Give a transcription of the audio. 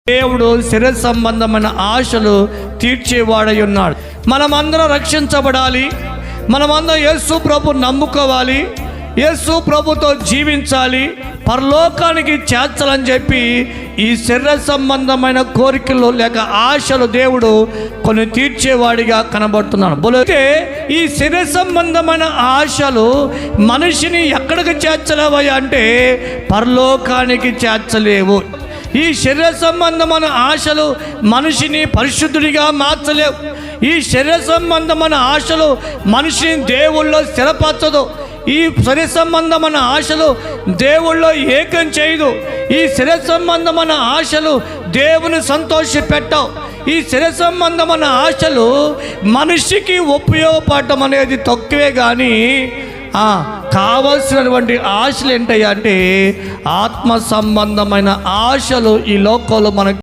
దేవుడు శరీర సంబంధమైన ఆశలు తీర్చేవాడై ఉన్నాడు. మనమందరం రక్షించబడాలి, మనమందరం యేసు ప్రభు నమ్ముకోవాలి, యేసు ప్రభుతో జీవించాలి, పరలోకానికి చేర్చాలని చెప్పి ఈ శరీర సంబంధమైన కోరికలు లేక ఆశలు దేవుడు కొన్ని తీర్చేవాడిగా కనబడుతున్నాడు. బోలైతే ఈ శరీర సంబంధమైన ఆశలు మనిషిని ఎక్కడికి చేర్చలేవయ్యా అంటే పరలోకానికి చేర్చలేవు. ఈ శరీర సంబంధమైన ఆశలు మనిషిని పరిశుద్ధుడిగా మార్చలేవు. ఈ శరీర సంబంధమైన ఆశలు మనిషిని దేవుళ్ళో స్థిరపరచదు. ఈ శరీర సంబంధమైన ఆశలు దేవుళ్ళో ఏకం చేయదు. ఈ శరీర సంబంధమైన ఆశలు దేవుని సంతోషపెట్టవు. ఈ శరీర సంబంధమైన ఆశలు మనిషికి ఉపయోగపడటం అనేది తక్కువే, కానీ కావలసినటువంటి ఆశలు ఏంటయ్యా అంటే ఆత్మ సంబంధమైన ఆశలు ఈ లోకంలో మనకు